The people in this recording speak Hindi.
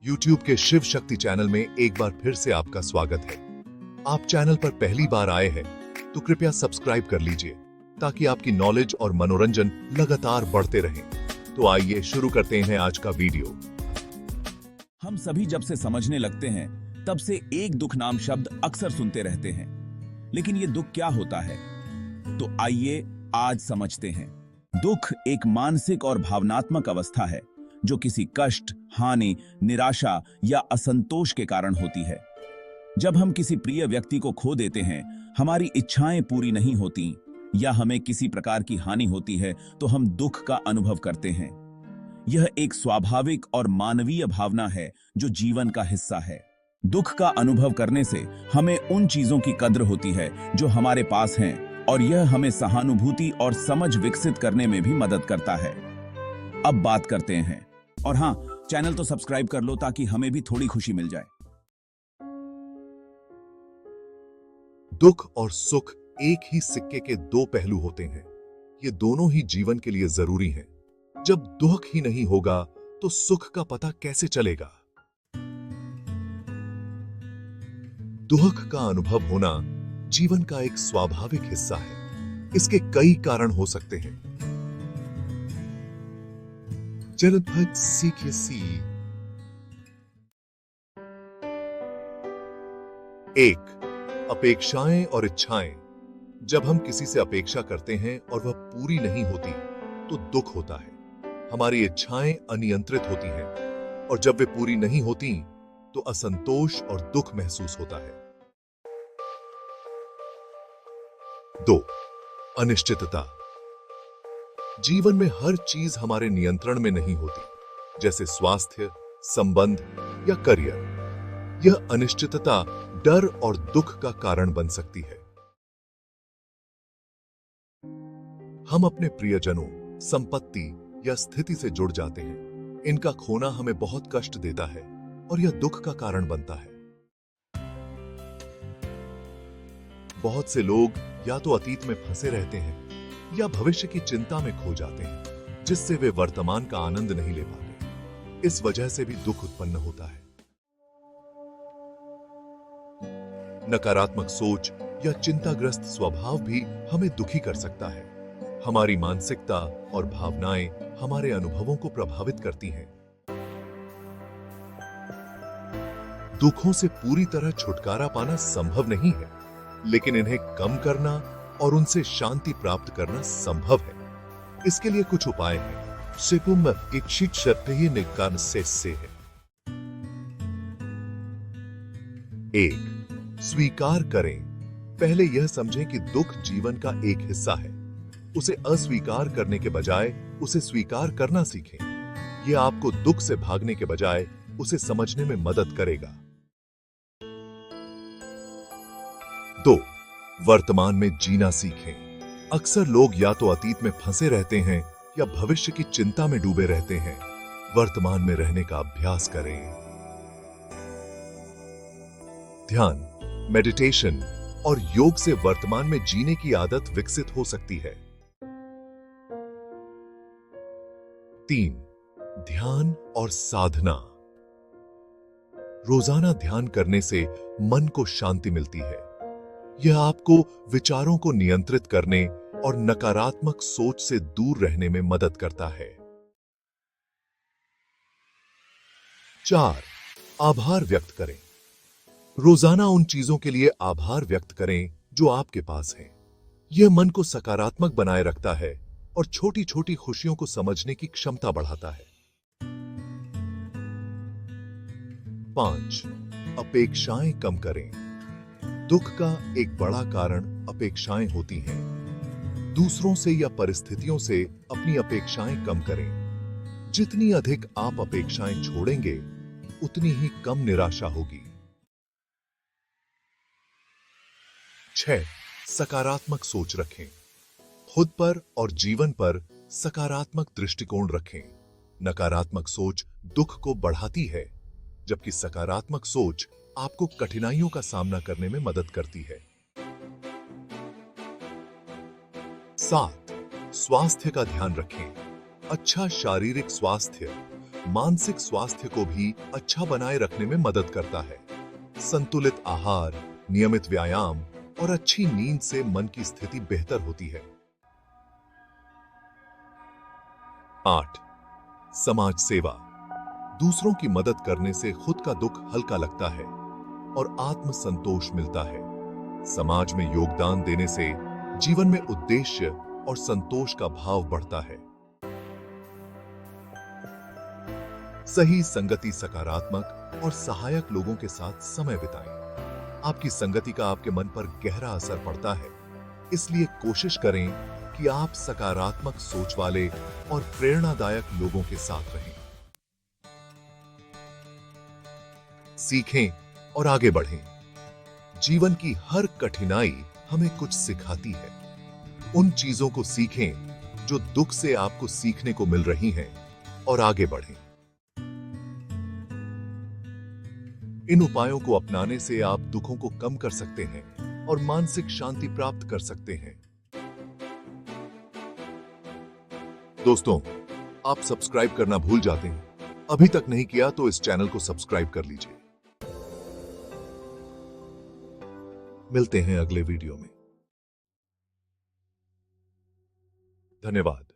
YouTube के शिव शक्ति चैनल में एक बार फिर से आपका स्वागत है। आप चैनल पर पहली बार आए हैं तो कृपया सब्सक्राइब कर लीजिए ताकि आपकी नॉलेज और मनोरंजन लगातार बढ़ते रहें। तो आइए शुरू करते हैं आज का वीडियो। हम सभी जब से समझने लगते हैं तब से एक दुख नाम शब्द अक्सर सुनते रहते हैं, लेकिन ये दुख क्या होता है? तो आइए आज समझते हैं। दुख एक मानसिक और भावनात्मक अवस्था है जो किसी कष्ट, हानि, निराशा या असंतोष के कारण होती है। जब हम किसी प्रिय व्यक्ति को खो देते हैं, हमारी इच्छाएं पूरी नहीं होती या हमें किसी प्रकार की हानि होती है तो हम दुख का अनुभव करते हैं। यह एक स्वाभाविक और मानवीय भावना है जो जीवन का हिस्सा है। दुख का अनुभव करने से हमें उन चीजों की कद्र होती है जो हमारे पास हैं और यह हमें सहानुभूति और समझ विकसित करने में भी मदद करता है। अब बात करते हैं, और हाँ, चैनल तो सब्सक्राइब कर लो ताकि हमें भी थोड़ी खुशी मिल जाए। दुख और सुख एक ही सिक्के के दो पहलू होते हैं। ये दोनों ही जीवन के लिए जरूरी हैं। जब दुख ही नहीं होगा तो सुख का पता कैसे चलेगा? दुख का अनुभव होना जीवन का एक स्वाभाविक हिस्सा है। इसके कई कारण हो सकते हैं। जनपद सीकेसी 1. अपेक्षाएं और इच्छाएं। जब हम किसी से अपेक्षा करते हैं और वह पूरी नहीं होती तो दुख होता है। हमारी इच्छाएं अनियंत्रित होती हैं और जब वे पूरी नहीं होती तो असंतोष और दुख महसूस होता है। 2. अनिश्चितता। जीवन में हर चीज हमारे नियंत्रण में नहीं होती, जैसे स्वास्थ्य, संबंध या करियर। यह अनिश्चितता डर और दुख का कारण बन सकती है। हम अपने प्रियजनों, संपत्ति या स्थिति से जुड़ जाते हैं। इनका खोना हमें बहुत कष्ट देता है और यह दुख का कारण बनता है। बहुत से लोग या तो अतीत में फंसे रहते हैं या भविष्य की चिंता में खो जाते हैं, जिससे वे वर्तमान का आनंद नहीं ले पाते। इस वजह से भी दुख उत्पन्न होता है। नकारात्मक सोच या चिंताग्रस्त स्वभाव भी हमें दुखी कर सकता है। हमारी मानसिकता और भावनाएं हमारे अनुभवों को प्रभावित करती हैं। दुखों से पूरी तरह छुटकारा पाना संभव नहीं है, लेकिन इन्हें कम करना और उनसे शांति प्राप्त करना संभव है। इसके लिए कुछ उपाय हैं। सिपुम इच्छित शक्ति निकान से है। 1. स्वीकार करें। पहले यह समझें कि दुख जीवन का एक हिस्सा है। उसे अस्वीकार करने के बजाय उसे स्वीकार करना सीखें। यह आपको दुख से भागने के बजाय उसे समझने में मदद करेगा। 2. वर्तमान में जीना सीखें। अक्सर लोग या तो अतीत में फंसे रहते हैं या भविष्य की चिंता में डूबे रहते हैं। वर्तमान में रहने का अभ्यास करें। ध्यान, मेडिटेशन और योग से वर्तमान में जीने की आदत विकसित हो सकती है। 3. ध्यान और साधना। रोजाना ध्यान करने से मन को शांति मिलती है। यह आपको विचारों को नियंत्रित करने और नकारात्मक सोच से दूर रहने में मदद करता है। 4. आभार व्यक्त करें। रोजाना उन चीजों के लिए आभार व्यक्त करें जो आपके पास हैं। यह मन को सकारात्मक बनाए रखता है और छोटी छोटी खुशियों को समझने की क्षमता बढ़ाता है। 5. अपेक्षाएं कम करें। दुख का एक बड़ा कारण अपेक्षाएं होती हैं। दूसरों से या परिस्थितियों से अपनी अपेक्षाएं कम करें। जितनी अधिक आप अपेक्षाएं छोड़ेंगे, उतनी ही कम निराशा होगी। 6. सकारात्मक सोच रखें। खुद पर और जीवन पर सकारात्मक दृष्टिकोण रखें। नकारात्मक सोच दुख को बढ़ाती है, जबकि सकारात्मक सोच आपको कठिनाइयों का सामना करने में मदद करती है। 7. स्वास्थ्य का ध्यान रखें। अच्छा शारीरिक स्वास्थ्य मानसिक स्वास्थ्य को भी अच्छा बनाए रखने में मदद करता है। संतुलित आहार, नियमित व्यायाम और अच्छी नींद से मन की स्थिति बेहतर होती है। 8. समाज सेवा। दूसरों की मदद करने से खुद का दुख हल्का लगता है और आत्म संतोष मिलता है। समाज में योगदान देने से जीवन में उद्देश्य और संतोष का भाव बढ़ता है। सही संगति, सकारात्मक और सहायक लोगों के साथ समय बिताएं। आपकी संगति का आपके मन पर गहरा असर पड़ता है, इसलिए कोशिश करें कि आप सकारात्मक सोच वाले और प्रेरणादायक लोगों के साथ रहें। सीखें और आगे बढ़ें। जीवन की हर कठिनाई हमें कुछ सिखाती है। उन चीजों को सीखें जो दुख से आपको सीखने को मिल रही हैं और आगे बढ़ें। इन उपायों को अपनाने से आप दुखों को कम कर सकते हैं और मानसिक शांति प्राप्त कर सकते हैं। दोस्तों, आप सब्सक्राइब करना भूल जाते हैं। अभी तक नहीं किया तो इस चैनल को सब्सक्राइब कर लीजिए। मिलते हैं अगले वीडियो में। धन्यवाद।